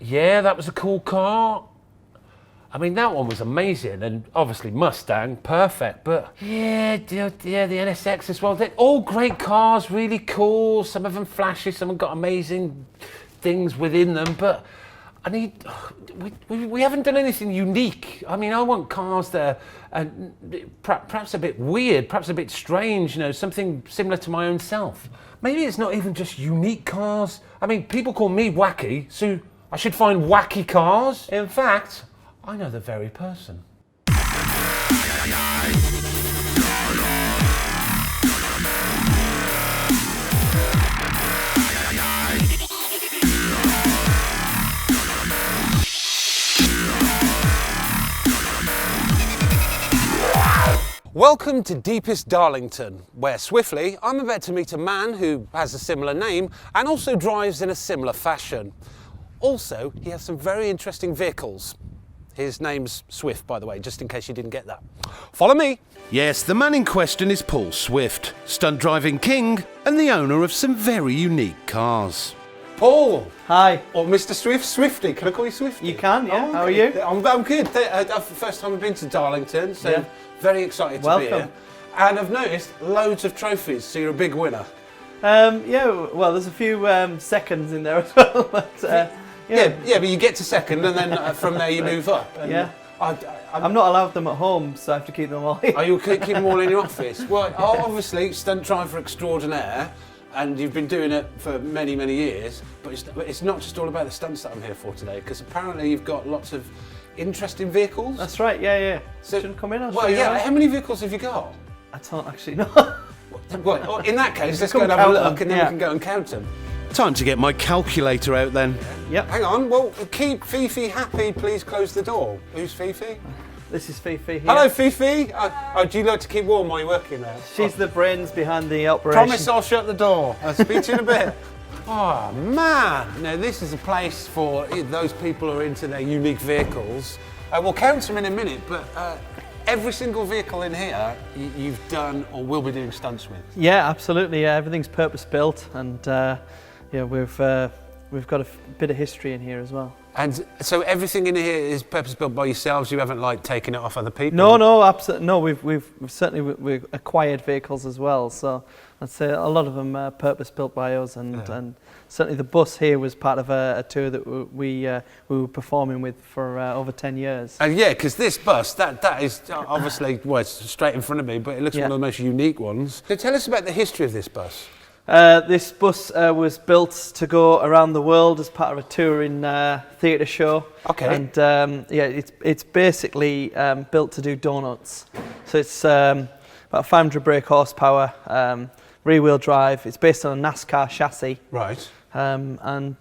Yeah, that was a cool car. I mean, that one was amazing, and obviously Mustang, perfect. But yeah, the NSX as well. They're all great cars, really cool. Some of them flashy, some have got amazing things within them. But I need, we haven't done anything unique. I mean, I want cars that are perhaps a bit weird, perhaps a bit strange. You know, something similar to my own self. Maybe it's not even just unique cars. I mean, people call me wacky, so I should find wacky cars. In fact, I know the very person. Welcome to Deepest Darlington, where swiftly I'm about to meet a man who has a similar name and also drives in a similar fashion. Also, he has some very interesting vehicles. His name's Swift, by the way, just in case you didn't get that. Follow me. Yes, the man in question is Paul Swift, stunt driving king and the owner of some very unique cars. Paul. Hi. Or Mr. Swift, Swifty. Can I call you Swifty? You can, yeah. Oh, How are you? I'm good. First time I've been to Darlington, so Yeah. very excited to be here. And I've noticed loads of trophies, so you're a big winner. Yeah, well, there's a few seconds in there as well. But, Yeah, but you get to second, and then from there you move up. And Yeah. I'm not allowed them at home, so I have to keep them all here. Are you keeping them all in your office? Well, obviously, stunt driver extraordinaire, and you've been doing it for many, many years. But it's not just all about the stunts that I'm here for today, because apparently you've got lots of interesting vehicles. That's right, yeah. So, Shouldn't come in, I'll well, show you yeah. around. How many vehicles have you got? I don't actually know. Well, in that case, let's Come go and have a count look, them, and then yeah. we can go and count them. Time to get my calculator out then. Yep. Hang on. Well, keep Fifi happy. Please close the door. Who's Fifi? This is Fifi here. Hello, Fifi. Do you like to keep warm while you're working there? She's the brains behind the operation. Promise I'll shut the door. I'll speak to you in a bit. Oh, man. Now, this is a place for those people who are into their unique vehicles. We'll count them in a minute, but every single vehicle in here you've done or will be doing stunts with. Yeah, absolutely. Yeah, everything's purpose built, and we've got a bit of history in here as well. And so everything in here is purpose built by yourselves. You haven't like taken it off other people. No, absolutely. No, we've certainly we've acquired vehicles as well. So I'd say a lot of them are purpose built by us, and certainly the bus here was part of a tour that we were performing with for over 10 years. And yeah, because this bus that is obviously it's straight in front of me, but it looks one of the most unique ones. So tell us about the history of this bus. This bus was built to go around the world as part of a touring theatre show. Okay. And it's basically built to do donuts. So it's about 500 brake horsepower, rear-wheel drive. It's based on a NASCAR chassis. Right. And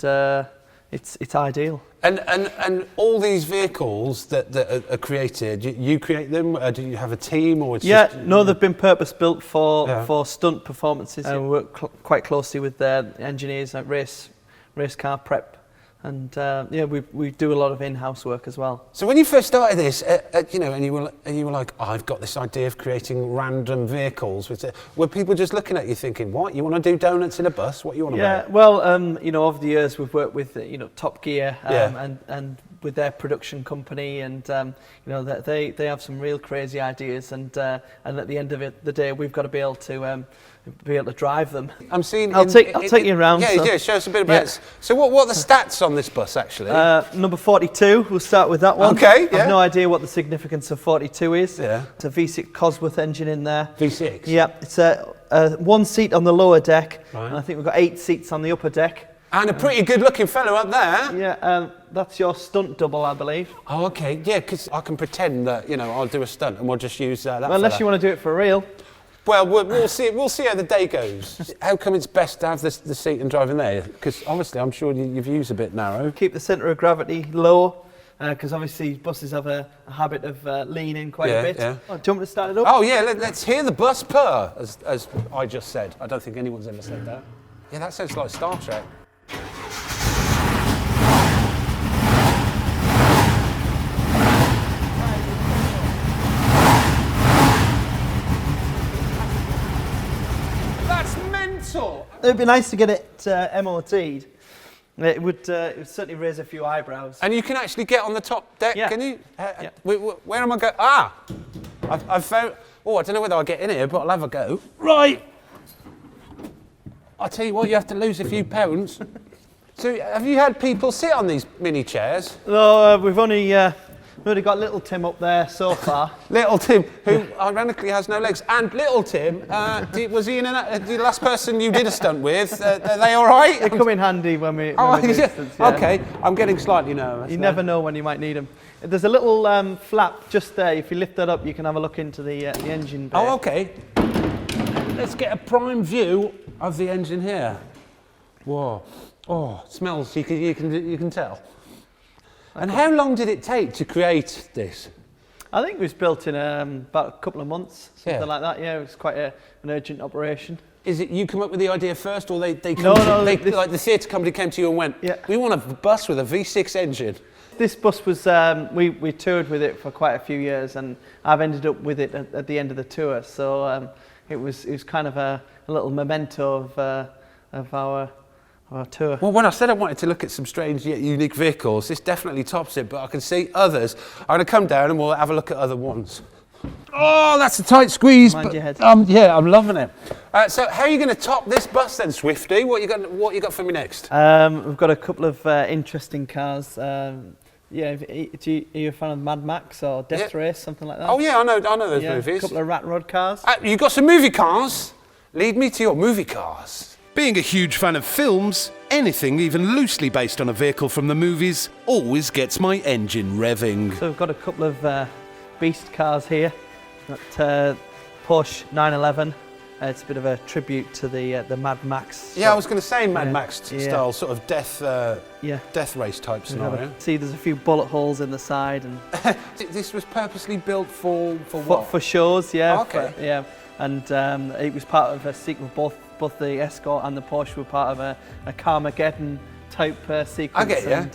it's ideal. And all these vehicles that are created, you create them? Do you have a team, or it's just, no, they've been purpose built for stunt performances. Yeah. We work quite closely with engineers at race car prep, and we do a lot of in-house work as well. So when you first started this, and you were like, I've got this idea of creating random vehicles. Were people just looking at you thinking, what, you want to do donuts in a bus? What you want to make? Yeah, well, over the years we've worked with Top Gear and with their production company, and they have some real crazy ideas, and at the end of the day we've got to be able to drive them. I'm seeing. I'll take you around. Yeah, show us a bit about it. So what are the stats on this bus actually? Number 42. We'll start with that one. Okay. Yeah. I've no idea what the significance of 42 is. Yeah. It's a V6 Cosworth engine in there. V6. Yeah. It's a one seat on the lower deck, Right. and I think we've got 8 seats on the upper deck. And a pretty good-looking fellow up there. Yeah. That's your stunt double, I believe. Oh, okay. Yeah, because I can pretend that I'll do a stunt, and we'll just use that. Well, unless you want to do it for real. Well, we'll see. We'll see how the day goes. How come it's best to have the seat and drive in there? Because obviously, I'm sure your view's a bit narrow. Keep the centre of gravity low, because obviously buses have a habit of leaning quite a bit. Yeah. Oh, do you want me to start it up? Oh yeah, let's hear the bus purr, as I just said. I don't think anyone's ever said that. Yeah, that sounds like Star Trek. That's mental. It'd be nice to get it MOT'd. It would certainly raise a few eyebrows. And you can actually get on the top deck, Yeah. can you? Yeah. Where am I going? Ah! I've found... Oh, I don't know whether I'll get in here, but I'll have a go. Right! I'll tell you what, you have to lose a few pounds. So have you had people sit on these mini chairs? No, we've only got little Tim up there so far. Little Tim, who ironically has no legs. And little Tim, was he the last person you did a stunt with? Are they all right? They come in handy when we do yeah. stunts, yeah. Okay, I'm getting slightly nervous. You now. never know when you might need them. There's a little flap just there. If you lift that up, you can have a look into the engine bay. Oh, okay. Let's get a prime view of the engine here. Whoa. Oh, it smells, you can tell. And how long did it take to create this? I think it was built in about a couple of months, something Yeah. like that. Yeah, it was quite an urgent operation. Is it you come up with the idea first, or they come No, like the theatre company came to you and went, Yeah. we want a bus with a V6 engine? This bus was, we toured with it for quite a few years, and I've ended up with it at the end of the tour. So it was kind of a little memento of our tour. Well, when I said I wanted to look at some strange yet unique vehicles, this definitely tops it, but I can see others. I'm going to come down and we'll have a look at other ones. Oh, that's a tight squeeze. Mind your head. Yeah, I'm loving it. So how are you going to top this bus then, Swifty? What you got for me next? We've got a couple of interesting cars. Yeah, are you a fan of Mad Max or Death Race, something like that? Oh yeah, I know those Yeah, movies. a couple of rat rod cars. You got some movie cars? Lead me to your movie cars. Being a huge fan of films, anything even loosely based on a vehicle from the movies always gets my engine revving. So we've got a couple of beast cars here. Got Porsche 911. It's a bit of a tribute to the Mad Max. Yeah, I was going to say Mad Yeah. Max Yeah. style, sort of death Yeah. race type scenario. See, there's a few bullet holes in the side and This was purposely built for what? for shows, yeah. Oh, okay. Yeah, and it was part of a sequel. Both the Escort and the Porsche were part of a Carmageddon type sequence. I get ya, And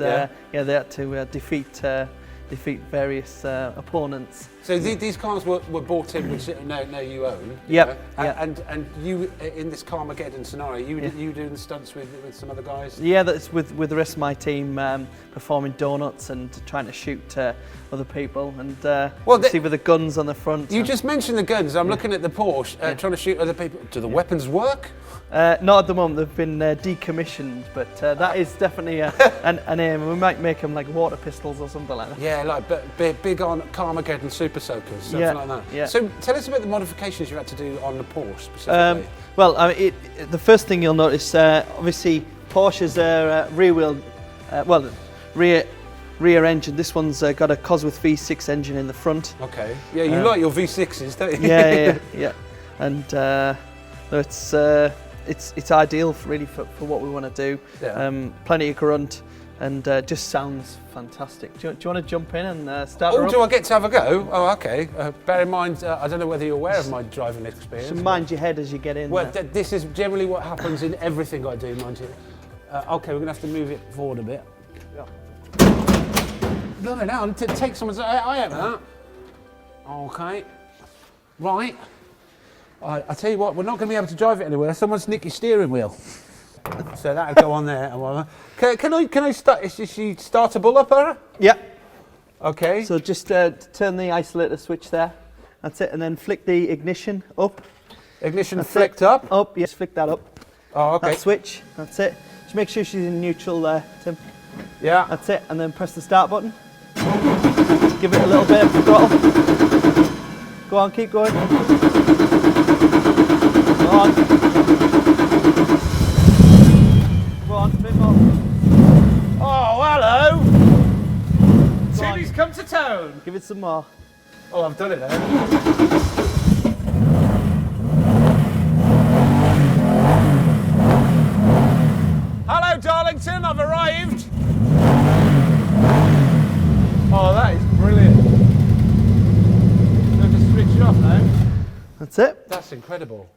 yeah. they had to defeat various opponents. So these cars were bought in, which now you own. Yep, Yeah? yep. And you in this Carmageddon scenario, you doing stunts with some other guys. Yeah, that's with the rest of my team performing donuts and trying to shoot other people and see with the guns on the front. You just mentioned the guns. I'm looking at the Porsche, trying to shoot other people. Do the weapons work? Not at the moment, they've been decommissioned, but that is definitely an aim. We might make them like water pistols or something like that. Yeah, like big on Carmageddon Super Soakers, something Yeah, like that. yeah. So tell us about the modifications you had to do on the Porsche specifically. Well, the first thing you'll notice, obviously, Porsches are rear engine. This one's got a Cosworth V6 engine in the front. Okay. Yeah, you like your V6s, don't you? Yeah. And it's ideal really for what we want to do. Yeah. Plenty of grunt, and just sounds fantastic. Do you want to jump in and start her Oh, up? do I get to have a go? Oh, okay. Bear in mind, I don't know whether you're aware of my driving experience. So mind your head as you get in. Well, there. this is generally what happens in everything I do, mind you. Okay, we're going to have to move it forward a bit. No, take someone's... I have that. Okay. Right. I tell you what, we're not going to be able to drive it anywhere. Someone's nicked your steering wheel. So that'll go on there. Can I start? Is she startable up, her? Yeah. Okay. So just turn the isolator switch there. That's it, and then flick the ignition up. Ignition That's flicked it. up. Up, yes, flick that up. Oh, okay. That switch, that's it. Just make sure she's in neutral there, Tim. Yeah. That's it, and then press the start button. Give it a little bit of throttle. Go on, keep going. Go on. Go on, a bit more. Oh, hello. Timmy's come to town. Give it some more. Oh, I've done it now. Hello, Darlington. I've arrived. Oh, that is brilliant. I'm just switch it off now. That's it. That's incredible.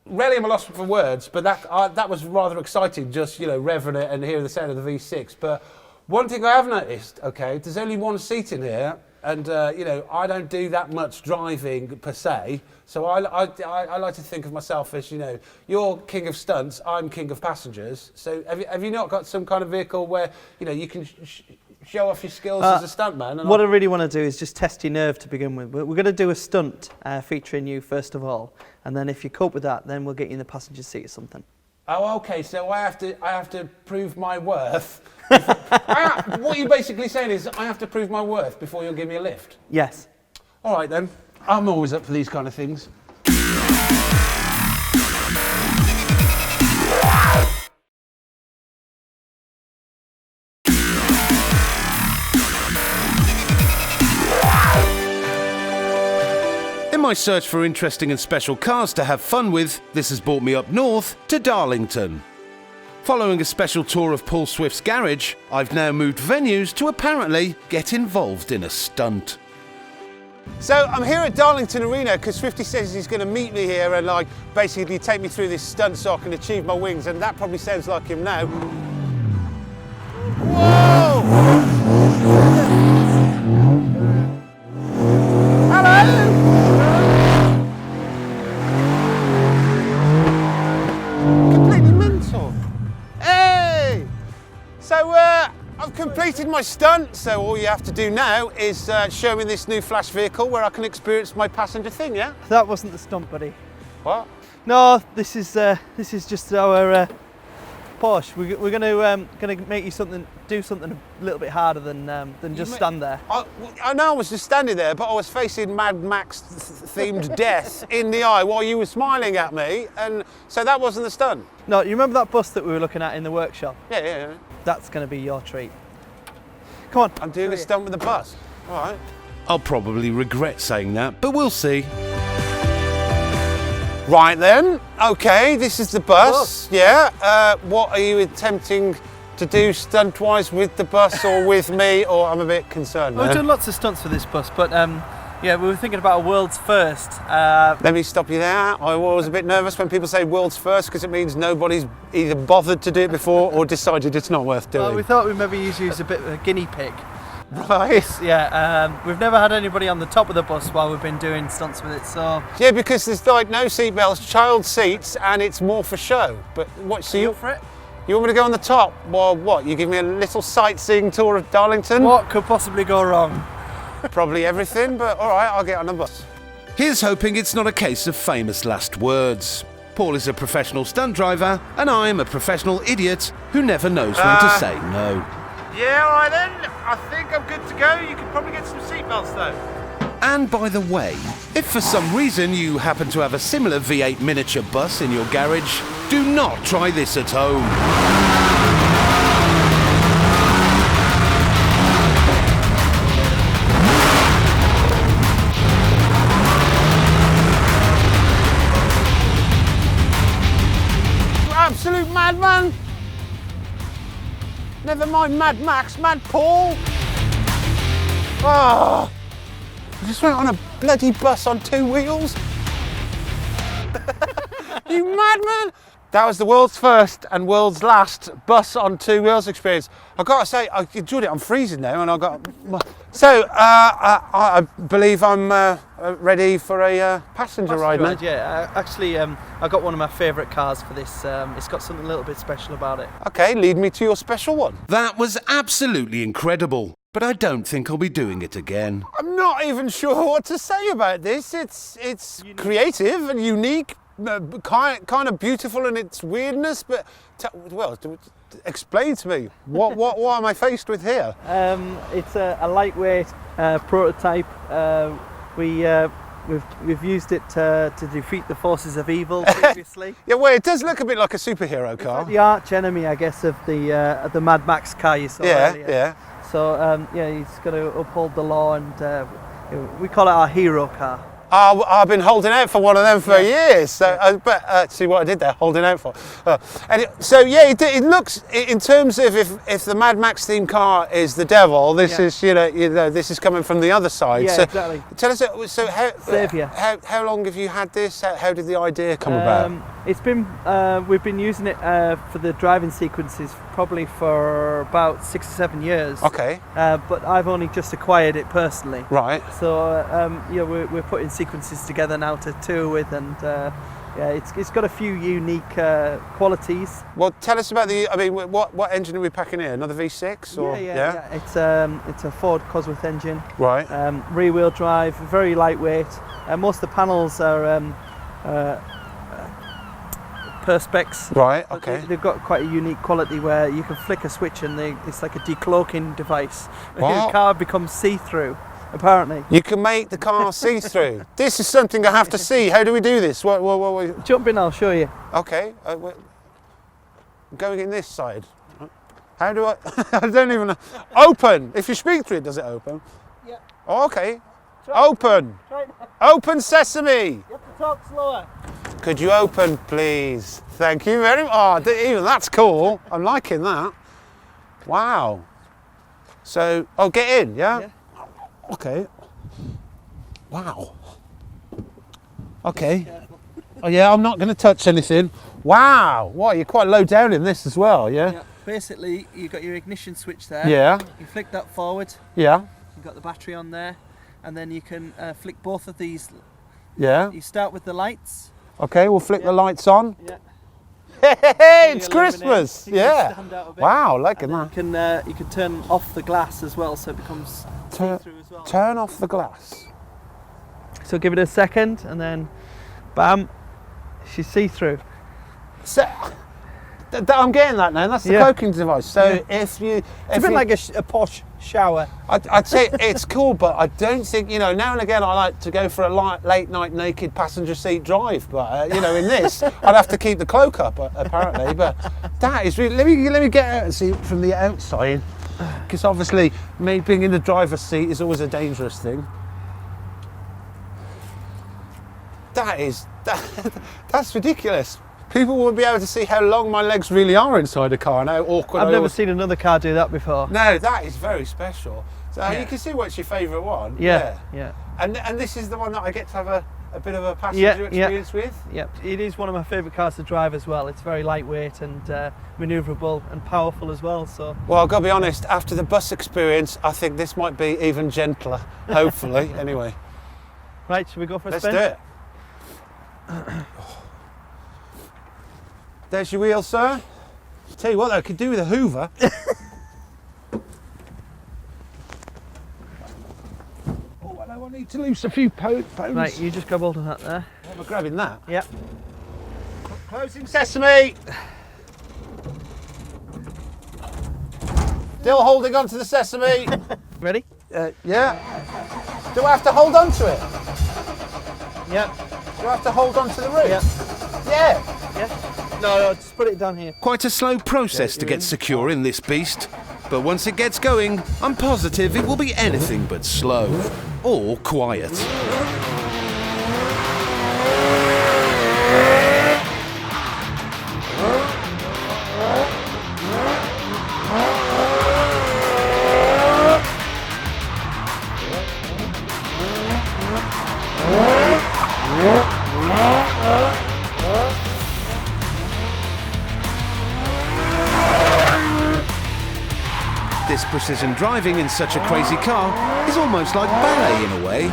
Really, I'm a loss for words, but that was rather exciting. Just revving it and hearing the sound of the V6. But one thing I have noticed, okay, there's only one seat in here, And I don't do that much driving per se. So I like to think of myself as, you're king of stunts, I'm king of passengers. So have you not got some kind of vehicle where, you can show off your skills as a stuntman? What I really want to do is just test your nerve to begin with. We're going to do a stunt featuring you first of all, and then if you cope with that, then we'll get you in the passenger seat or something. Oh, okay. So I have to prove my worth. What you're basically saying is I have to prove my worth before you'll give me a lift. Yes. All right then. I'm always up for these kind of things. In my search for interesting and special cars to have fun with, this has brought me up north to Darlington. Following a special tour of Paul Swift's garage, I've now moved venues to apparently get involved in a stunt. So I'm here at Darlington Arena because Swifty says he's going to meet me here and basically take me through this stunt so I can achieve my wings, and that probably sounds like him now. Whoa! Hello! Completely mental. Hey! So I've completed my stunt, so all you have to do now is show me this new Flash vehicle where I can experience my passenger thing, yeah? That wasn't the stunt, buddy. What? No, this is just our Porsche. We're gonna make you do something a little bit harder than just stand there. I know I was just standing there, but I was facing Mad Max themed death in the eye while you were smiling at me, and so that wasn't the stunt. No, you remember that bus that we were looking at in the workshop? Yeah. That's going to be your treat. Come on. I'm doing a stunt with the bus. All right. I'll probably regret saying that, but we'll see. Right then. Okay, this is the bus. Yeah. What are you attempting to do stunt-wise with the bus or with me? Or I'm a bit concerned. We've done lots of stunts for this bus, but we were thinking about a world's first. Let me stop you there. I was a bit nervous when people say world's first because it means nobody's either bothered to do it before or decided it's not worth doing. Well, we thought we'd maybe use you as a bit of a guinea pig. Right. Yeah, we've never had anybody on the top of the bus while we've been doing stunts with it, so... Yeah, because there's no seatbelts, child seats, and it's more for show. But what, so you... for it? You want me to go on the top? Well, what, you give me a little sightseeing tour of Darlington? What could possibly go wrong? Probably everything, but all right, I'll get on the bus. Here's hoping it's not a case of famous last words. Paul is a professional stunt driver, and I'm a professional idiot who never knows when to say no. Yeah, all right then. I think I'm good to go. You can probably get some seatbelts though. And by the way, if for some reason you happen to have a similar V8 miniature bus in your garage, do not try this at home. Absolute madman. Never mind Mad Max, Mad Paul. Oh, I just went on a bloody bus on two wheels. You madman. That was the world's first and world's last bus on two wheels experience. I've got to say, I enjoyed it. I'm freezing now and I got... So, I believe I'm ready for a passenger ride now. Yeah, actually, I got one of my favourite cars for this. It's got something a little bit special about it. Okay, lead me to your special one. That was absolutely incredible, but I don't think I'll be doing it again. I'm not even sure what to say about this. It's creative and unique, kind of beautiful in its weirdness, but explain to me what am I faced with here? It's a lightweight prototype. We've used it to defeat the forces of evil previously. Yeah, well, it does look a bit like a superhero car. It's the arch enemy, I guess, of the Mad Max car you saw earlier. Yeah. So he's got to uphold the law, and we call it our hero car. I've been holding out for one of them for years. So, but see what I did there, holding out for. So yeah, it looks in terms of if the Mad Max themed car is the devil, this is this is coming from the other side. Yeah, so exactly. Tell us, so Saviour. how long have you had this? How did the idea come about? It's been we've been using it for the driving sequences probably for about 6 or 7 years. Okay. But I've only just acquired it personally. Right. So we're putting sequences together now to tour with, and it's got a few unique qualities. Well, tell us about what engine are we packing here? Another V6? Or? Yeah. It's a Ford Cosworth engine. Right. Rear wheel drive, very lightweight. Most of the panels are Perspex. Right. Okay. They've got quite a unique quality where you can flick a switch and it's like a decloaking device. What? The car becomes see-through, apparently. You can make the car see-through. This is something I have to see. How do we do this? What? Jump in, I'll show you. Okay. Going in this side. How do I? I don't even know. Open. If you speak through it, does it open? Yeah. Oh, okay. Open. Right. Open sesame. You have to talk slower. Could you open, please? Thank you very much. Oh, even that's cool. I'm liking that. Wow. So, get in, yeah? Okay. Wow. Okay. Oh yeah, I'm not going to touch anything. Wow. Wow, you're quite low down in this as well, yeah? Basically, you've got your ignition switch there. Yeah. You flick that forward. Yeah. You've got the battery on there. And then you can flick both of these. Yeah. You start with the lights. Okay, we'll flick the lights on. Yeah. Hey, it's You'll Christmas. illuminate. You can Yeah. stand out a bit. Wow, liking that. You can turn off the glass as well, so it becomes see-through as well. Turn off the glass. So give it a second, and then, bam, she's see-through. So, I'm getting that now. That's the cloaking device. So if you, It's a bit like a posh shower. I'd say it's cool, but I don't think now and again I like to go for a late night naked passenger seat drive. But in this, I'd have to keep the cloak up apparently. But that is really. Let me get out and see it from the outside, because obviously me being in the driver's seat is always a dangerous thing. That's ridiculous. People won't be able to see how long my legs really are inside a car and how awkward I've never seen another car do that before. No, that is very special. So you can see what's your favourite one. Yeah. And this is the one that I get to have a bit of a passenger experience with? Yep. It is one of my favourite cars to drive as well. It's very lightweight and manoeuvrable and powerful as well. So. Well, I've got to be honest, after the bus experience, I think this might be even gentler, hopefully. Anyway. Right, should we go for a spin? Let's do it. There's your wheel, sir. Tell you what, though, I could do with a Hoover. I need to loose a few pounds. Right, you just grab hold of that there. Am I grabbing that? Yep. Closing sesame. Still holding on to the sesame. Ready? Yeah. Do I have to hold on to it? Yep. Do I have to hold on to the roof? Yep. Yeah. Yeah. No, just put it down here. Quite a slow process to get secure in this beast, but once it gets going, I'm positive it will be anything but slow or quiet. This precision driving in such a crazy car is almost like ballet in a way.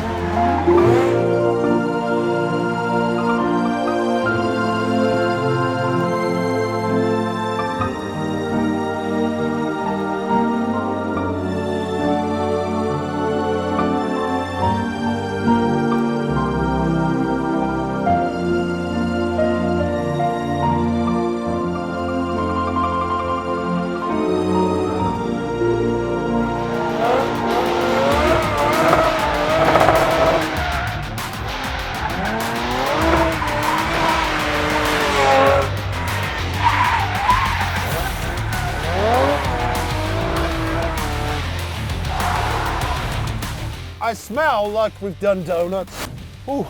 I smell like we've done donuts. Ooh.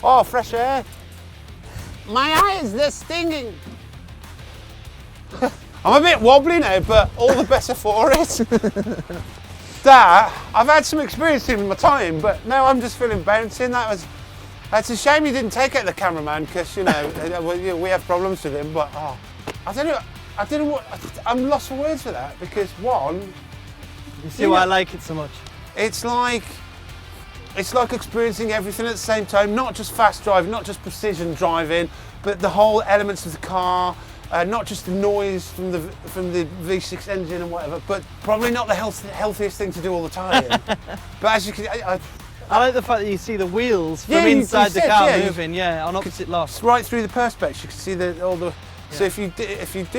Oh, fresh air. My eyes, they're stinging. I'm a bit wobbly now, but all the better for it. I've had some experience in my time, but now I'm just feeling bouncing. That's a shame you didn't take out the cameraman, because you know we have problems with him. But I don't know what I'm lost for words for that, because one, You see why I like it so much? it's like experiencing everything at the same time, not just fast driving, not just precision driving, but the whole elements of the car. Not just the noise from the V6 engine and whatever, but probably not the healthiest thing to do all the time. But as you can, I like the fact that you see the wheels from Yeah, you inside the said, car yeah, moving, on opposite lofts. right through the perspex, you can see all the. So if you do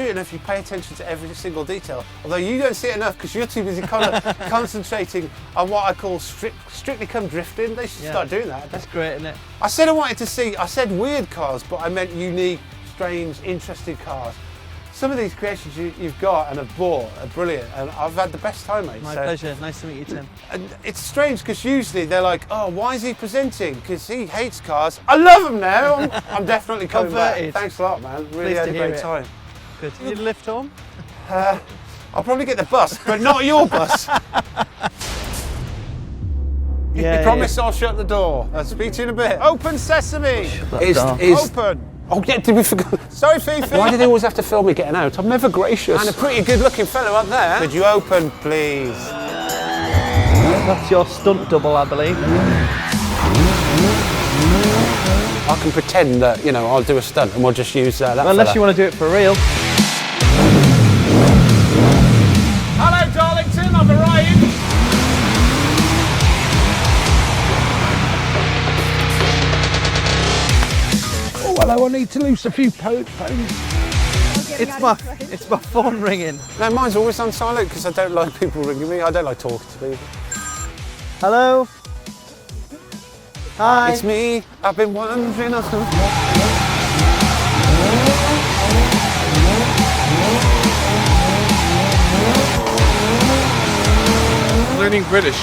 it enough, you pay attention to every single detail. Although you don't see it enough because you're too busy concentrating on what I call strictly come drifting. They should start doing that. That's great, isn't it? I said I wanted to see. I said weird cars, but I meant unique, strange, interesting cars. Some of these creations you've got and have bought are brilliant, and I've had the best time, mate. My pleasure. Nice to meet you, Tim. And it's strange because usually they're like, "Oh, why is he presenting? Because he hates cars." I love them now. I'm definitely coming Converted. back. Thanks a lot, man. Really Pleased had to a hear great it. time. Good. You need a lift home? I'll probably get the bus, but not your bus. Yeah. Promise I'll shut the door. I'll speak to you in a bit. Open sesame. Open. Oh, yeah, did we forget? Sorry, Fifi. Why do they always have to film me getting out? I'm never gracious. And a pretty good-looking fellow up there. Could you open, please? That's your stunt double, I believe. I can pretend that, I'll do a stunt and we'll just use that Unless you want to do it for real. Hello, Darlington. I've arrived. Oh, hello, I need to loose a few phones. It's my phone ringing. No, mine's always on silent because I don't like people ringing me. I don't like talking to people. Hello? Hi. It's me. I've been wondering. Learning British.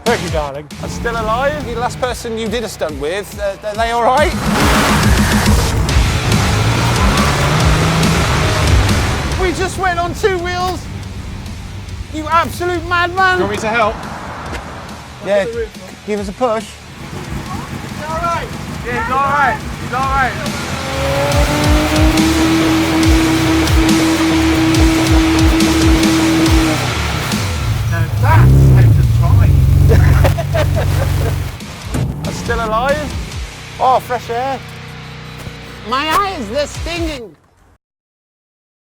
Thank you, darling. I'm still alive. The last person you did a stunt with, are they all right? We just went on two wheels. You absolute madman. You want me to help? Yeah, give us a push. He's all right. Yeah, he's all right. He's all right. I'm still alive. Oh, fresh air. My eyes, they're stinging.